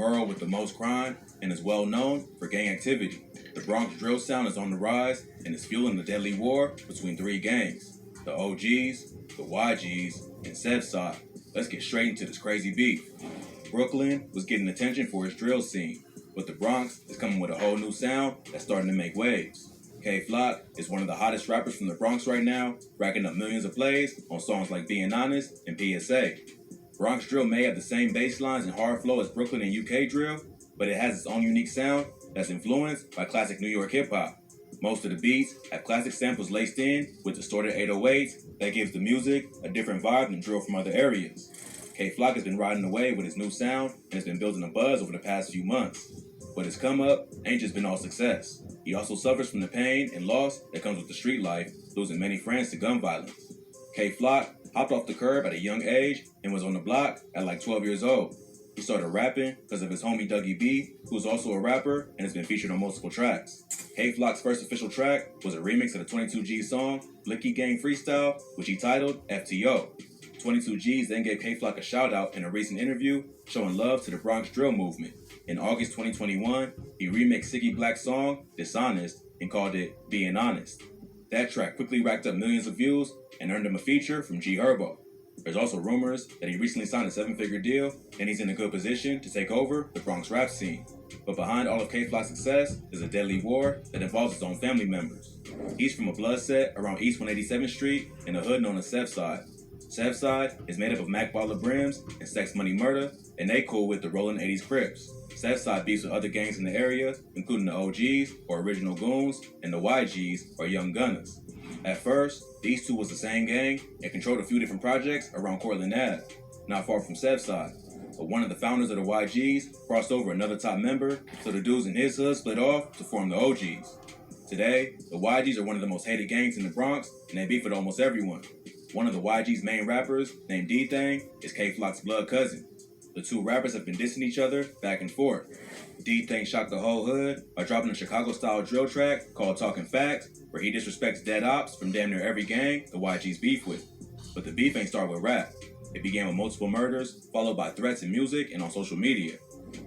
borough with the most crime and is well known for gang activity. The Bronx drill sound is on the rise and is fueling the deadly war between three gangs, the Yg'Z, the Yg'Z, and Sevside. Let's get straight into this crazy beef. Brooklyn was getting attention for its drill scene, but the Bronx is coming with a whole new sound that's starting to make waves. K-Flock is one of the hottest rappers from the Bronx right now, racking up millions of plays on songs like Being Honest and PSA. Bronx drill may have the same bass lines and hard flow as Brooklyn and UK drill, but it has its own unique sound that's influenced by classic New York hip-hop. Most of the beats have classic samples laced in with distorted 808s that gives the music a different vibe than drill from other areas. K-Flock has been riding away with his new sound and has been building a buzz over the past few months. But his come up ain't just been all success. He also suffers from the pain and loss that comes with the street life, losing many friends to gun violence. K-Flock hopped off the curb at a young age and was on the block at like 12 years old. He started rapping because of his homie Dougie B, who is also a rapper and has been featured on multiple tracks. K-Flock's first official track was a remix of the 22G song, Blicky Gang Freestyle, which he titled FTO. 22Gs then gave K-Flock a shout out in a recent interview showing love to the Bronx drill movement. In August 2021, he remixed Siggy Black's song, Dishonest, and called it Being Honest. That track quickly racked up millions of views and earned him a feature from G Herbo. There's also rumors that he recently signed a 7-figure deal and he's in a good position to take over the Bronx rap scene. But behind all of K-Flock's success is a deadly war that involves his own family members. He's from a blood set around East 187th Street in a hood known as Sevside. Sevside is made up of Mac Baller Brims and Sex Money Murder, and they cool with the Rollin' 80s Crips. Sevside beefs with other gangs in the area, including the OGs, or Original Goons, and the YGs, or Young Gunners. At first, these two was the same gang and controlled a few different projects around Cortlandt Ave, not far from Sevside. But one of the founders of the YGs crossed over another top member, so the dudes in his hood split off to form the OGs. Today, the YGs are one of the most hated gangs in the Bronx, and they beef with almost everyone. One of the YG's main rappers, named D-Thang, is K-Flock's blood cousin. The two rappers have been dissing each other back and forth. D-Thang shocked the whole hood by dropping a Chicago-style drill track called Talking Facts, where he disrespects dead ops from damn near every gang the YG's beef with. But the beef ain't started with rap. It began with multiple murders, followed by threats in music and on social media.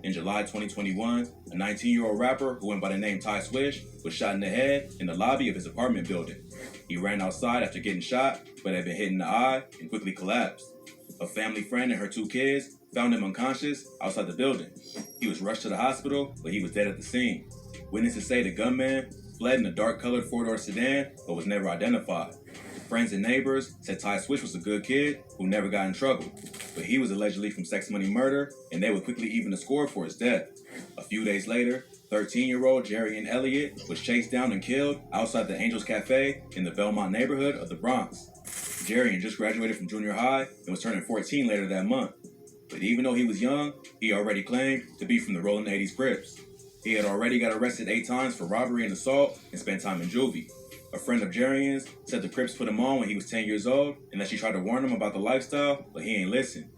In July 2021, a 19-year-old rapper who went by the name Ty Swish was shot in the head in the lobby of his apartment building. He ran outside after getting shot, but had been hit in the eye and quickly collapsed. A family friend and her two kids found him unconscious outside the building. He was rushed to the hospital, but he was dead at the scene. Witnesses say the gunman fled in a dark-colored four-door sedan, but was never identified. Friends and neighbors said Ty Swish was a good kid who never got in trouble, but he was allegedly from Sex Money Murder, and they would quickly even the score for his death. A few days later, 13-year-old Jerry Elliott was chased down and killed outside the Angels Cafe in the Belmont neighborhood of the Bronx. Jerry just graduated from junior high and was turning 14 later that month. But even though he was young, he already claimed to be from the Rollin' 80s Crips. He had already got arrested 8 times for robbery and assault and spent time in juvie. A friend of Jerry's said the Crips put him on when he was 10 years old and that she tried to warn him about the lifestyle, but he ain't listen.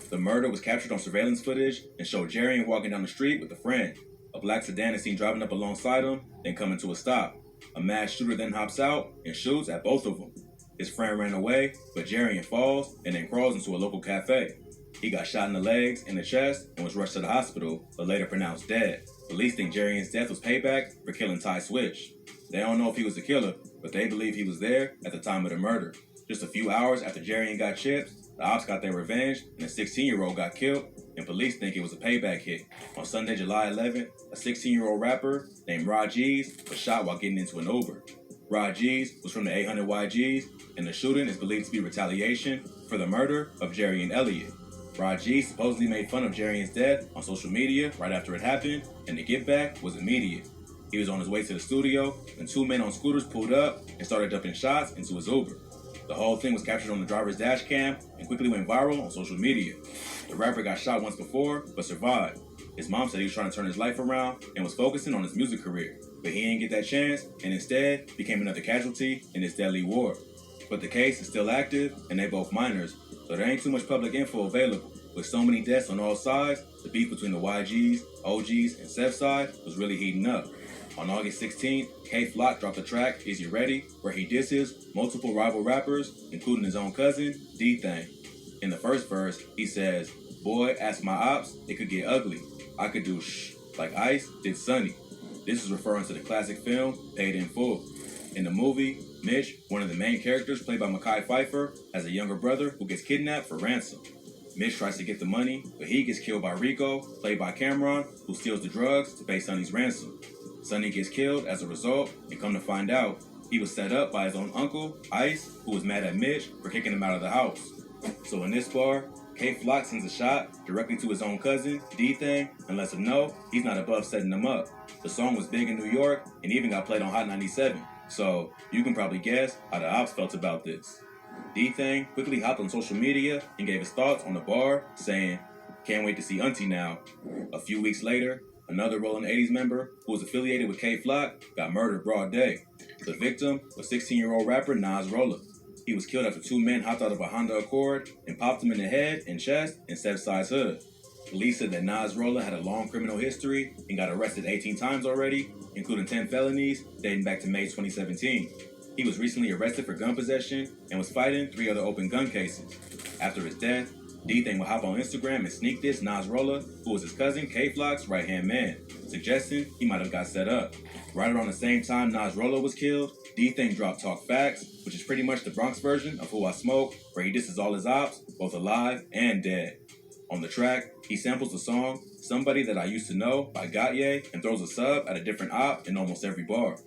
The murder was captured on surveillance footage and showed Jerry walking down the street with a friend. A black sedan is seen driving up alongside him, then coming to a stop. A masked shooter then hops out and shoots at both of them. His friend ran away, but Jerry falls and then crawls into a local cafe. He got shot in the legs and the chest and was rushed to the hospital, but later pronounced dead. Police think Jerry's death was payback for killing Ty Swish. They don't know if he was the killer, but they believe he was there at the time of the murder. Just a few hours after Jerry got chipped, the ops got their revenge and a 16-year-old got killed, and police think it was a payback hit. On Sunday, July 11th, a 16-year-old rapper named Yg'Z was shot while getting into an Uber. Yg'Z was from the 800 YGs, and the shooting is believed to be retaliation for the murder of Jerry Elliott. Yg'Z supposedly made fun of Jerry's death on social media right after it happened, and the get back was immediate. He was on his way to the studio when 2 men on scooters pulled up and started dumping shots into his Uber. The whole thing was captured on the driver's dash cam and quickly went viral on social media. The rapper got shot once before, but survived. His mom said he was trying to turn his life around and was focusing on his music career, but he didn't get that chance and instead became another casualty in this deadly war. But the case is still active and they both minors, so there ain't too much public info available. With so many deaths on all sides, the beef between the YGs, OGs, and Sevside was really heating up. On August 16th, K-Flock dropped the track, Is You Ready?, where he disses multiple rival rappers, including his own cousin, D-Thang. In the first verse, he says, Boy, ask my ops, it could get ugly. I could do shh, like Yg'Z did Sonny. This is referring to the classic film Paid in Full. In the movie, Mitch, one of the main characters played by Mekhi Phifer, has a younger brother who gets kidnapped for ransom. Mitch tries to get the money, but he gets killed by Rico, played by Cameron, who steals the drugs to pay Sonny's ransom. Sonny gets killed as a result, and come to find out, he was set up by his own uncle, Yg'Z, who was mad at Mitch for kicking him out of the house. So in this bar, K-Flock sends a shot directly to his own cousin, D-Thing, and lets him know he's not above setting him up. The song was big in New York and even got played on Hot 97, so you can probably guess how the ops felt about this. D-Thing quickly hopped on social media and gave his thoughts on the bar, saying, "Can't wait to see Auntie now." A few weeks later, another Rollin' 80s member who was affiliated with K-Flock got murdered broad day. The victim was 16-year-old rapper Nas Rolla. He was killed after two men hopped out of a Honda Accord and popped him in the head and chest in Southside's hood. Police said that Nas Rolla had a long criminal history and got arrested 18 times already, including 10 felonies dating back to May 2017. He was recently arrested for gun possession and was fighting 3 other open gun cases. After his death, D-Thing would hop on Instagram and sneak diss Nas Rolla, who was his cousin K-Flock's right-hand man, suggesting he might have got set up. Right around the same time Nas Rolla was killed, D-Thing dropped Talk Facts, which is pretty much the Bronx version of Who I Smoke, where he disses all his ops, both alive and dead. On the track, he samples the song Somebody That I Used to Know by Yg'Z and throws a sub at a different op in almost every bar.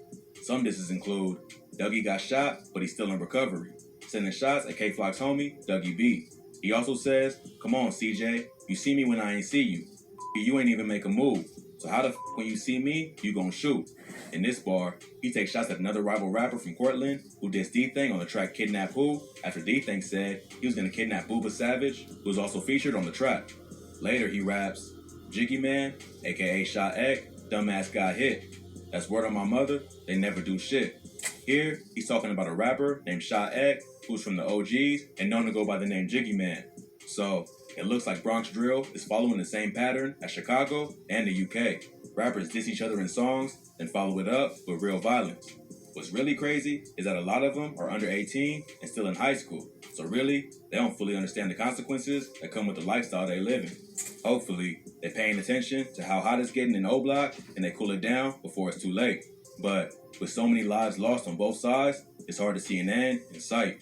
Some disses include Dougie got shot, but he's still in recovery, sending shots at K-Flock's homie, Dougie B. He also says, "Come on, CJ, you see me when I ain't see you. You ain't even make a move. So how the when you see me, you gon' shoot?" In this bar, he takes shots at another rival rapper from Cortland who dissed D-Thing on the track Kidnap Who after D-Thing said he was gonna kidnap Booba Savage, who was also featured on the track. Later, he raps, "Jiggy Man, aka Shot Ek, dumbass got hit. That's word on my mother, they never do shit." Here, he's talking about a rapper named Shot Ek, who's from the OGs and known to go by the name Jiggy Man. So, it looks like Bronx drill is following the same pattern as Chicago and the UK. Rappers diss each other in songs, then follow it up with real violence. What's really crazy is that a lot of them are under 18 and still in high school. So really, they don't fully understand the consequences that come with the lifestyle they live in. Hopefully, they're paying attention to how hot it's getting in O-Block and they cool it down before it's too late. But with so many lives lost on both sides, it's hard to see an end in sight.